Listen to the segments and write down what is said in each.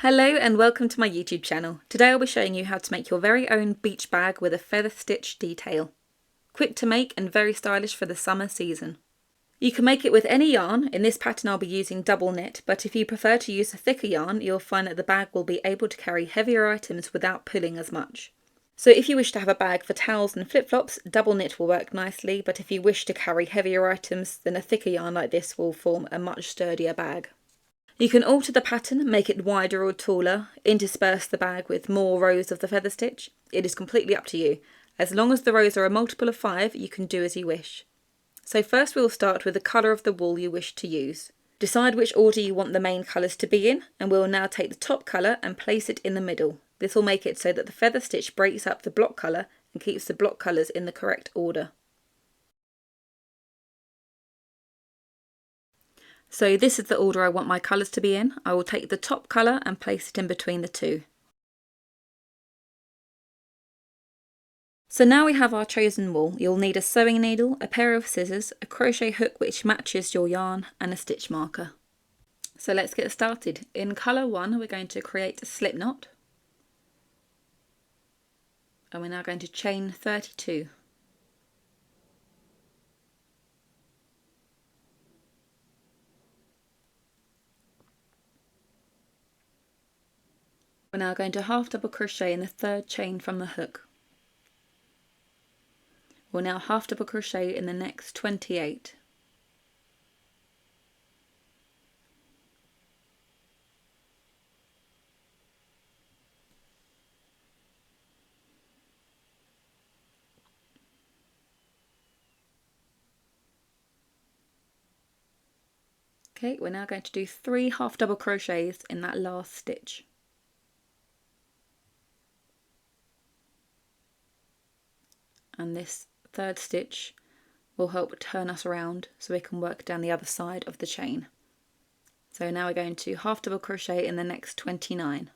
Hello and welcome to my YouTube channel. Today I'll be showing you how to make your very own beach bag with a feather stitch detail. Quick to make and very stylish for the summer season. You can make it with any yarn. In this pattern I'll be using double knit, but if you prefer to use a thicker yarn you'll find that the bag will be able to carry heavier items without pulling as much. So if you wish to have a bag for towels and flip-flops, double knit will work nicely, but if you wish to carry heavier items then a thicker yarn like this will form a much sturdier bag. You can alter the pattern, make it wider or taller, intersperse the bag with more rows of the feather stitch. It is completely up to you. As long as the rows are a multiple of 5, you can do as you wish. So first we'll start with the colour of the wool you wish to use. Decide which order you want the main colours to be in, and we'll now take the top colour and place it in the middle. This will make it so that the feather stitch breaks up the block colour and keeps the block colours in the correct order. So this is the order I want my colours to be in. I will take the top colour and place it in between the two. So now we have our chosen wool. You'll need a sewing needle, a pair of scissors, a crochet hook which matches your yarn and a stitch marker. So let's get started. In colour 1 we're going to create a slip knot. And we're now going to chain 32. We're now going to half double crochet in the third chain from the hook. We'll now half double crochet in the next 28. Okay, we're now going to do 3 half double crochets in that last stitch. And this third stitch will help turn us around so we can work down the other side of the chain. So now we're going to half double crochet in the next 29.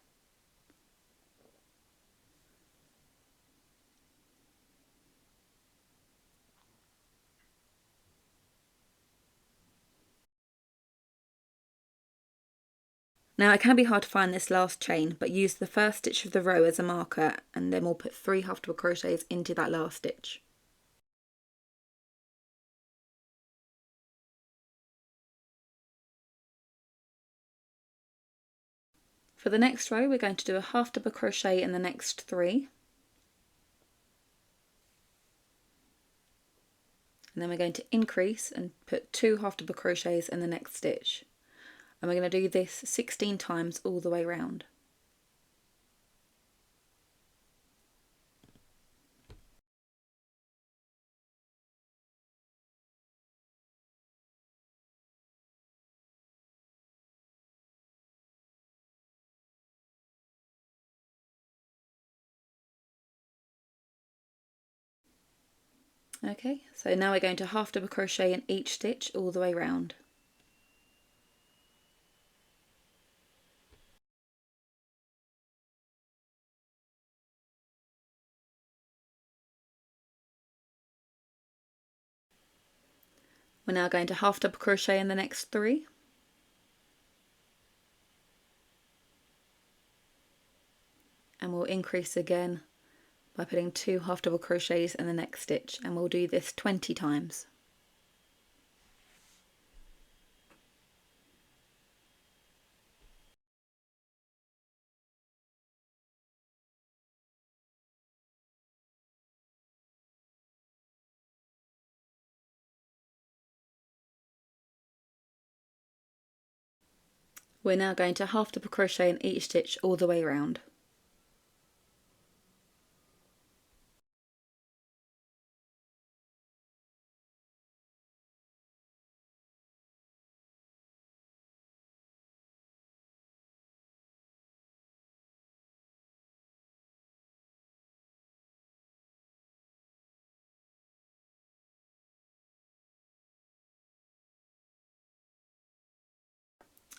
Now it can be hard to find this last chain, but use the first stitch of the row as a marker and then we'll put 3 half double crochets into that last stitch. For the next row we're going to do a half double crochet in the next 3. And then we're going to increase and put 2 half double crochets in the next stitch. And we're going to do this 16 times all the way round. Okay, so now we're going to half double crochet in each stitch all the way round. We're now going to half double crochet in the next 3. And we'll increase again by putting 2 half double crochets in the next stitch, and we'll do this 20 times. We're now going to half double crochet in each stitch all the way around.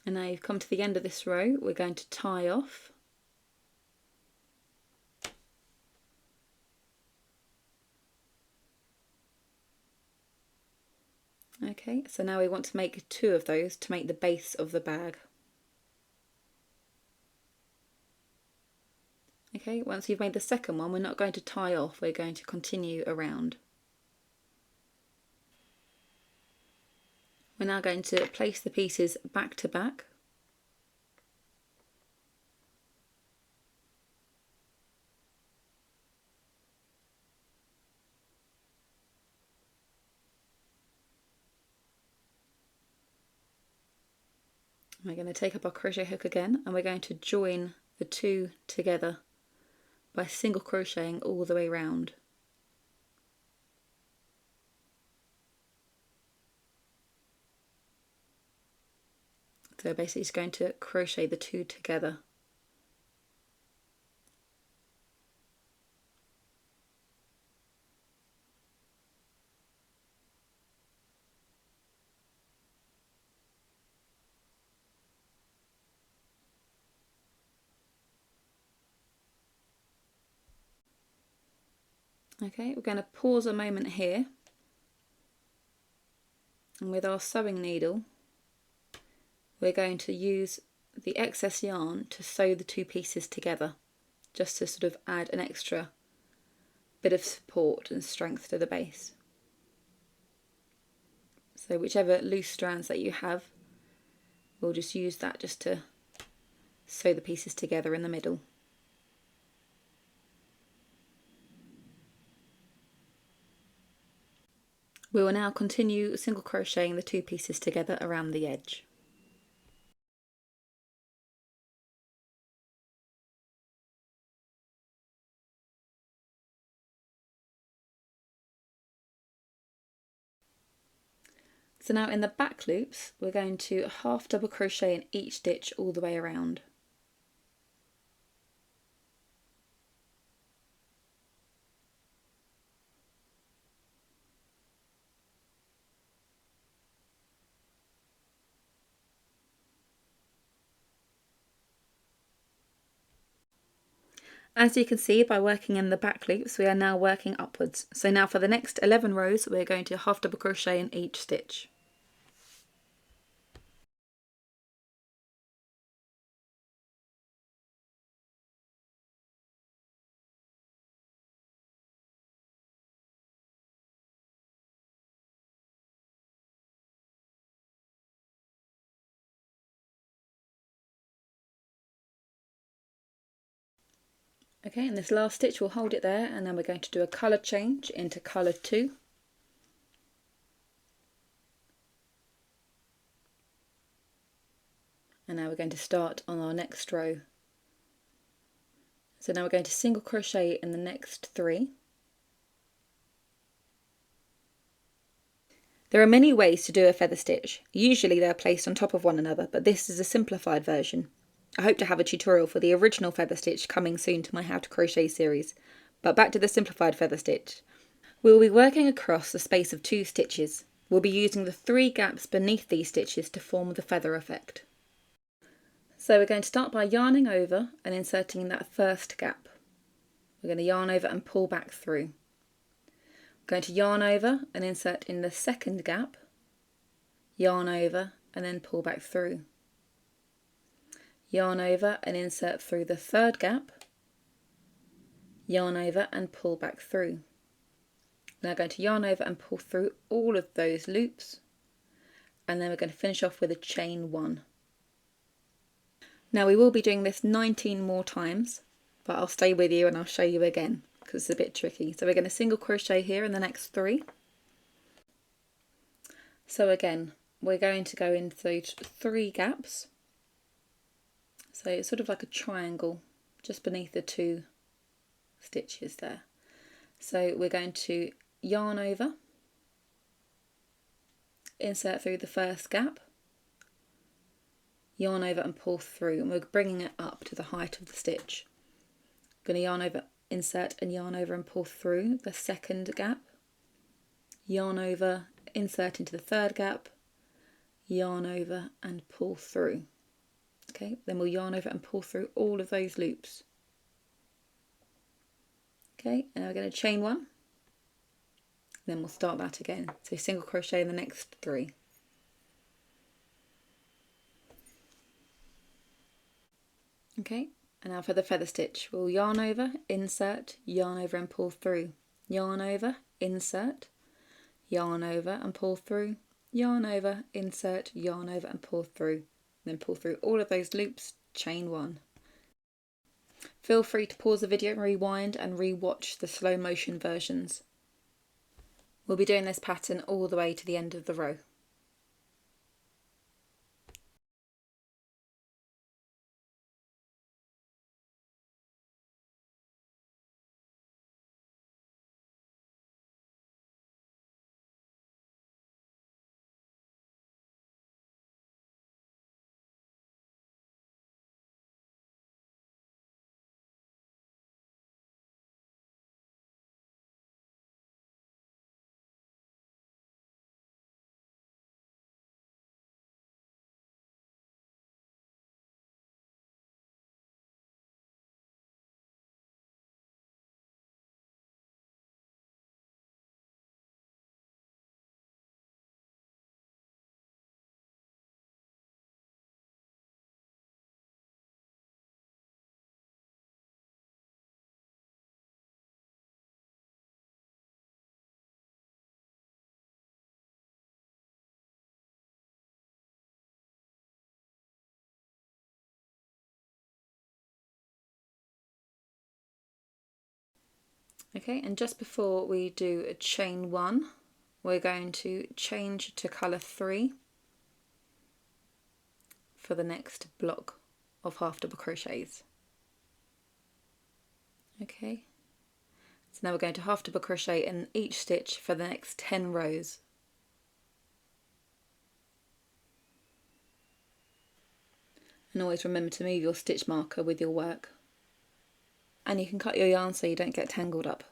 And now you've come to the end of this row, we're going to tie off. Okay, so now we want to make 2 of those to make the base of the bag. Okay, once you've made the second one, we're not going to tie off, we're going to continue around. We're now going to place the pieces back to back. We're going to take up our crochet hook again and we're going to join the two together by single crocheting all the way round. So basically it's going to crochet the two together. Okay, we're going to pause a moment here, and with our sewing needle we're going to use the excess yarn to sew the two pieces together, just to sort of add an extra bit of support and strength to the base. So whichever loose strands that you have, we'll just use that just to sew the pieces together in the middle. We will now continue single crocheting the two pieces together around the edge. So now in the back loops we're going to half double crochet in each stitch all the way around. As you can see, by working in the back loops we are now working upwards. So now for the next 11 rows we're going to half double crochet in each stitch. Okay, in this last stitch we'll hold it there, and then we're going to do a colour change into colour 2. And now we're going to start on our next row. So now we're going to single crochet in the next 3. There are many ways to do a feather stitch. Usually they're placed on top of one another, but this is a simplified version. I hope to have a tutorial for the original feather stitch coming soon to my How to Crochet series. But back to the simplified feather stitch. We will be working across the space of 2 stitches. We'll be using the 3 gaps beneath these stitches to form the feather effect. So we're going to start by yarning over and inserting in that first gap. We're going to yarn over and pull back through. We're going to yarn over and insert in the second gap, yarn over and then pull back through. Yarn over and insert through the third gap, yarn over and pull back through. Now going to yarn over and pull through all of those loops, and then we're going to finish off with a chain 1. Now we will be doing this 19 more times, but I'll stay with you and I'll show you again because it's a bit tricky. So we're going to single crochet here in the next 3. So again, we're going to go into those 3 gaps. So it's sort of like a triangle just beneath the 2 stitches there. So we're going to yarn over, insert through the first gap, yarn over and pull through, and we're bringing it up to the height of the stitch. I'm going to yarn over, insert and yarn over and pull through the second gap, yarn over, insert into the third gap, yarn over and pull through. Okay, then we'll yarn over and pull through all of those loops. Okay, and we're going to chain 1, then we'll start that again. So single crochet in the next 3. Okay, And now for the feather stitch, we'll yarn over, insert, yarn over and pull through, yarn over, insert, yarn over and pull through, yarn over, insert, yarn over and pull through, then pull through all of those loops, chain one. Feel free to pause the video and rewind and re-watch the slow motion versions. We'll be doing this pattern all the way to the end of the row. Okay, and just before we do a chain one, we're going to change to colour 3 for the next block of half double crochets. Okay, so now we're going to half double crochet in each stitch for the next 10 rows. And always remember to move your stitch marker with your work. And you can cut your yarn so you don't get tangled up.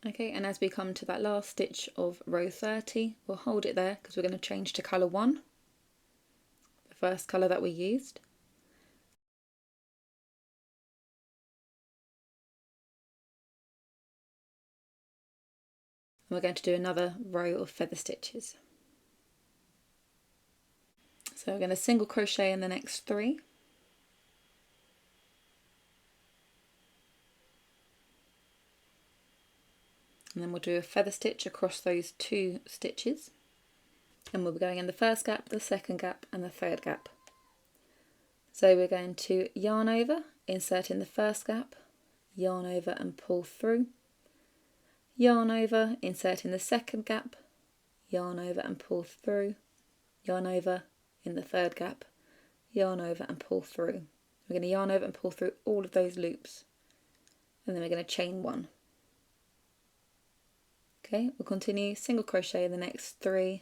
Okay, and as we come to that last stitch of row 30, we'll hold it there because we're going to change to colour 1, the first colour that we used. And we're going to do another row of feather stitches. So we're going to single crochet in the next 3. And then we'll do a feather stitch across those 2 stitches. And we'll be going in the first gap, the second gap and the third gap. So we're going to yarn over, insert in the first gap, yarn over and pull through, yarn over, insert in the second gap, yarn over and pull through, yarn over in the third gap, yarn over and pull through. We're going to yarn over and pull through all of those loops, and then we're going to chain 1. Okay, we'll continue single crochet in the next 3,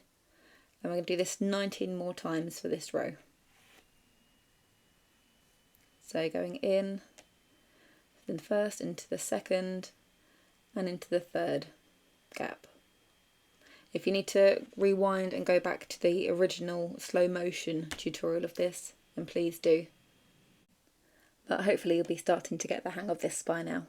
and we're going to do this 19 more times for this row. So going in, then first into the second and into the third gap. If you need to rewind and go back to the original slow motion tutorial of this, then please do. But hopefully you'll be starting to get the hang of this by now.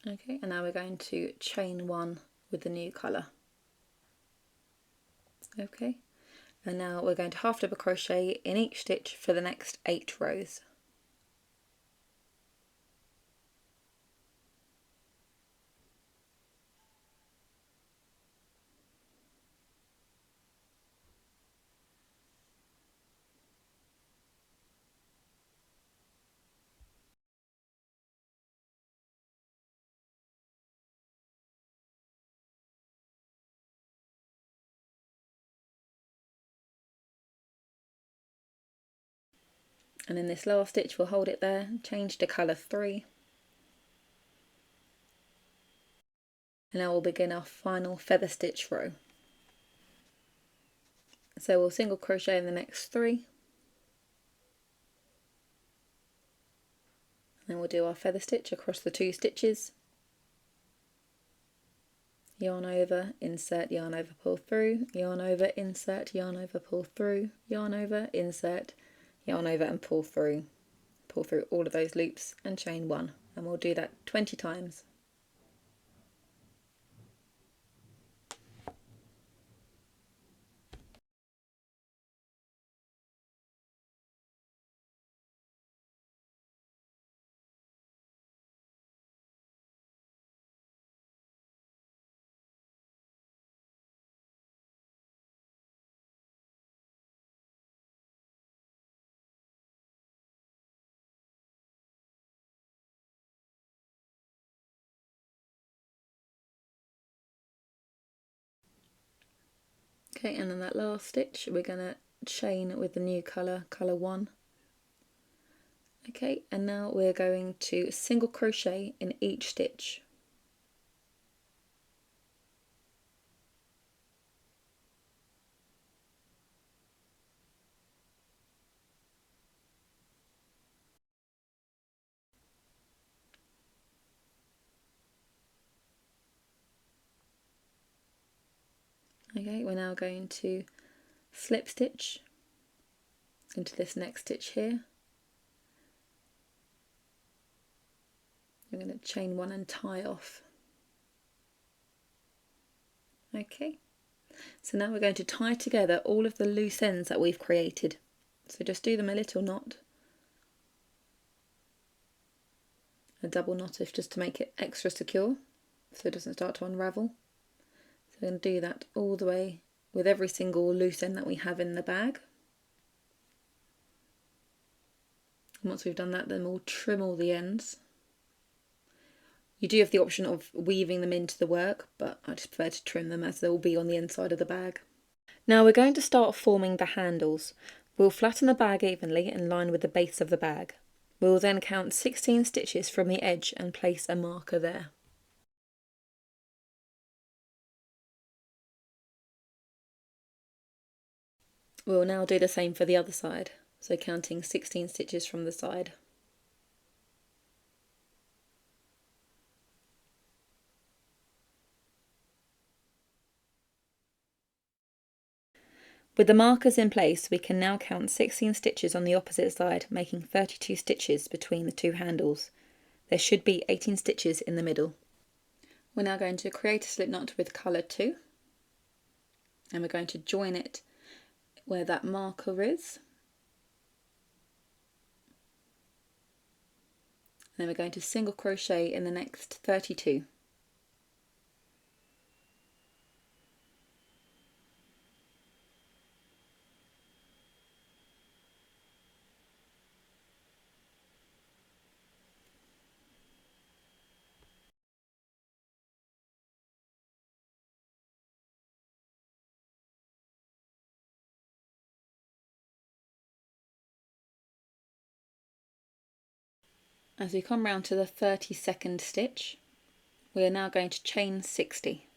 Okay, and now we're going to chain 1 with the new colour. Okay, And now we're going to half double crochet in each stitch for the next 8 rows. And in this last stitch we'll hold it there, change to colour 3. And now we'll begin our final feather stitch row. So we'll single crochet in the next 3. Then we'll do our feather stitch across the 2 stitches. Yarn over, insert, yarn over, pull through, yarn over, insert, yarn over, pull through, yarn over, insert, yarn over and pull through. Pull through all of those loops and chain 1, and we'll do that 20 times. Okay, and then that last stitch we're going to chain with the new colour, colour 1. Okay, and now we're going to single crochet in each stitch. Okay, we're now going to slip stitch into this next stitch here. I'm going to chain 1 and tie off. Okay, so now we're going to tie together all of the loose ends that we've created. So just do them a little knot, a double knot if just to make it extra secure so it doesn't start to unravel. So we're going to do that all the way with every single loose end that we have in the bag. And once we've done that, then we'll trim all the ends. You do have the option of weaving them into the work, but I just prefer to trim them as they will be on the inside of the bag. Now we're going to start forming the handles. We'll flatten the bag evenly in line with the base of the bag. We will then count 16 stitches from the edge and place a marker there. We will now do the same for the other side, so counting 16 stitches from the side. With the markers in place, we can now count 16 stitches on the opposite side, making 32 stitches between the 2 handles. There should be 18 stitches in the middle. We're now going to create a slip knot with colour 2, and we're going to join it where that marker is. Then we're going to single crochet in the next 32. As we come round to the 32nd stitch, we are now going to chain 60.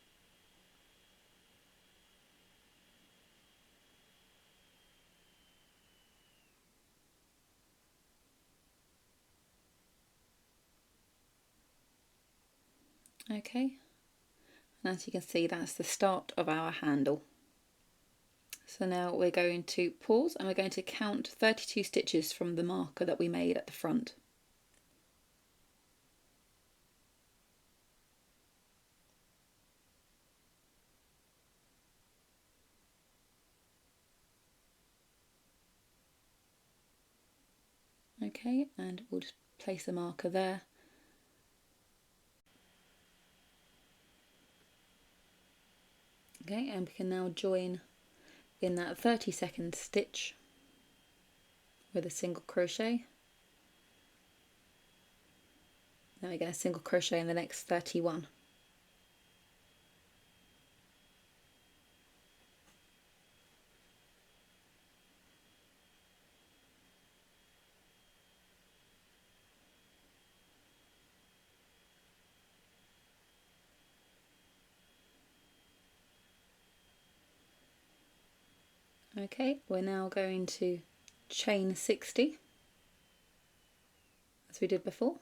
Okay, and as you can see, that's the start of our handle. So now we're going to pause and we're going to count 32 stitches from the marker that we made at the front. Okay, and we'll just place a marker there. Okay, and we can now join in that 30-second stitch with a single crochet. Then we're going to single crochet in the next 31. Okay, we're now going to chain 60 as we did before.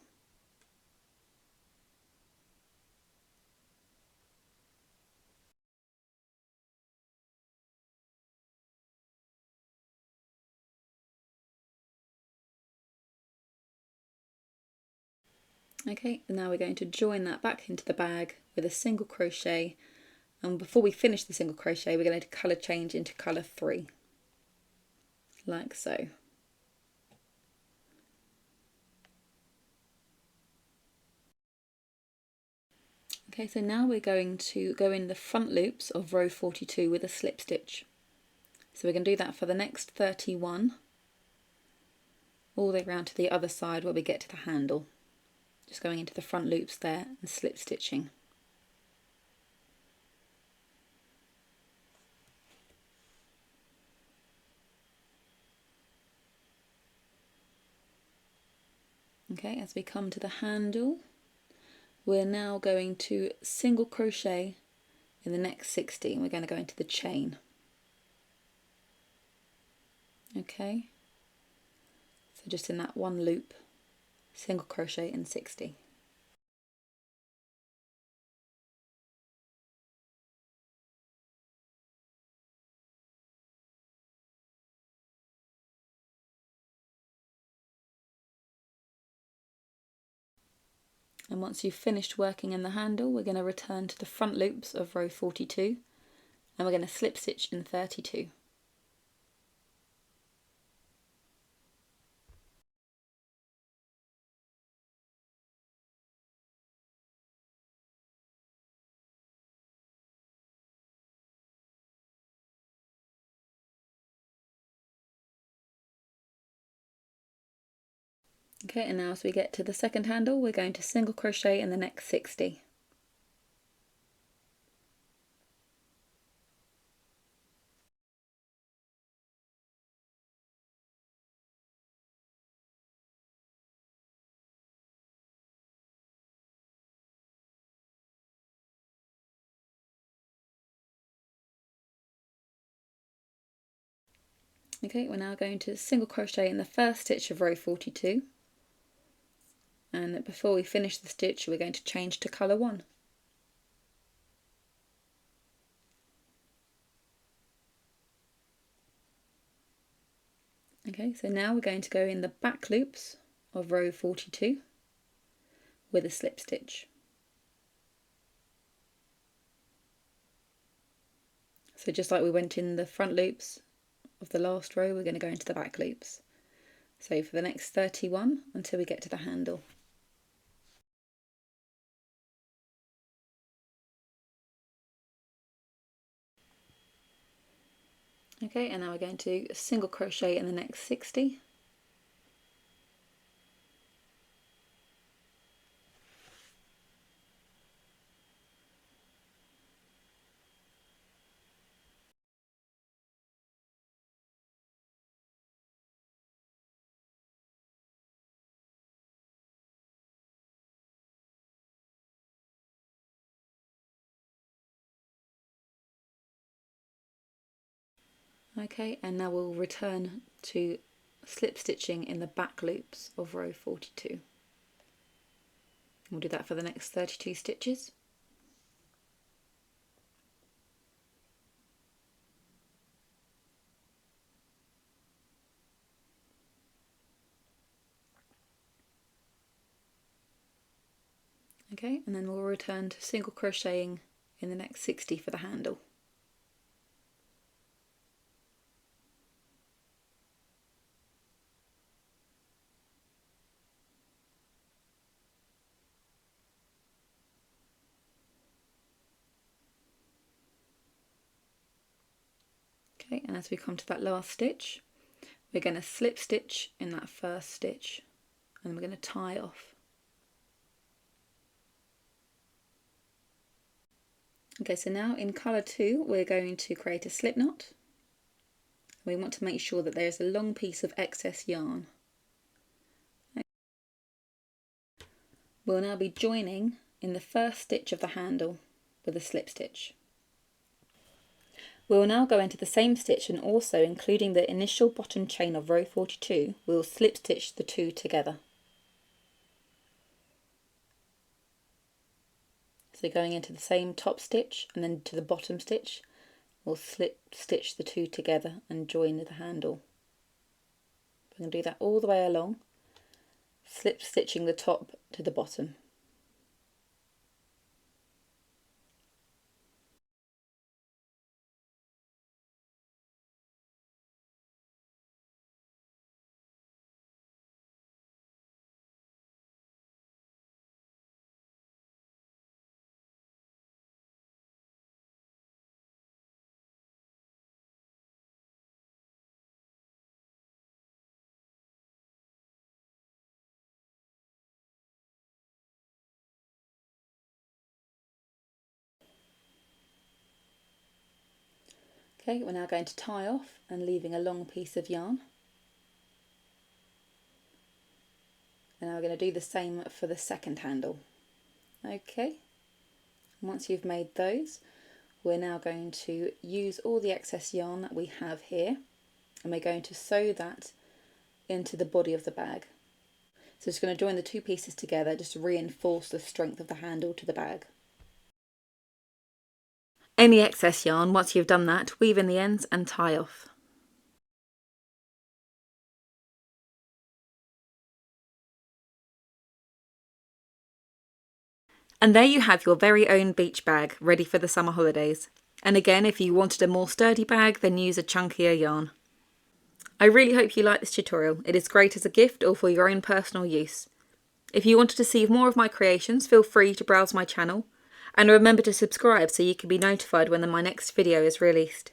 Okay, and now we're going to join that back into the bag with a single crochet, and before we finish the single crochet we're going to colour change into colour 3, like so. Okay, so now we're going to go in the front loops of row 42 with a slip stitch. So we're going to do that for the next 31, all the way around to the other side where we get to the handle. Just going into the front loops there and slip stitching. Okay, as we come to the handle, we're now going to single crochet in the next 60 and we're going to go into the chain. Okay, so just in that one loop, single crochet in 60. And once you've finished working in the handle, we're going to return to the front loops of row 42 and we're going to slip stitch in 32. Okay, and now as we get to the second handle, we're going to single crochet in the next 60. Okay, we're now going to single crochet in the first stitch of row 42, and before we finish the stitch we're going to change to colour 1. Okay, so now we're going to go in the back loops of row 42 with a slip stitch. So just like we went in the front loops of the last row, we're going to go into the back loops. So for the next 31 until we get to the handle. Okay, and now we're going to single crochet in the next 60. Okay, and now we'll return to slip stitching in the back loops of row 42. We'll do that for the next 32 stitches. Okay, and then we'll return to single crocheting in the next 60 for the handle. Okay, and as we come to that last stitch, we're going to slip stitch in that first stitch and we're going to tie off. Okay, so now in colour 2 we're going to create a slip knot. We want to make sure that there's a long piece of excess yarn. We'll now be joining in the first stitch of the handle with a slip stitch. We will now go into the same stitch and also, including the initial bottom chain of row 42, we will slip stitch the two together. So going into the same top stitch and then to the bottom stitch, we'll slip stitch the two together and join the handle. We're going to do that all the way along, slip stitching the top to the bottom. Okay, we're now going to tie off and leaving a long piece of yarn. And now we're going to do the same for the second handle. Okay, once you've made those, we're now going to use all the excess yarn that we have here and we're going to sew that into the body of the bag. So it's going to join the two pieces together just to reinforce the strength of the handle to the bag. Any excess yarn, once you've done that, weave in the ends and tie off. And there you have your very own beach bag ready for the summer holidays. And again, if you wanted a more sturdy bag, then use a chunkier yarn. I really hope you like this tutorial. It is great as a gift or for your own personal use. If you wanted to see more of my creations, feel free to browse my channel. And remember to subscribe so you can be notified when my next video is released.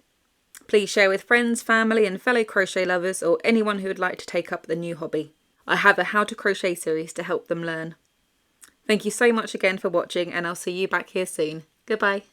Please share with friends, family and fellow crochet lovers or anyone who would like to take up the new hobby. I have a How to Crochet series to help them learn. Thank you so much again for watching and I'll see you back here soon. Goodbye.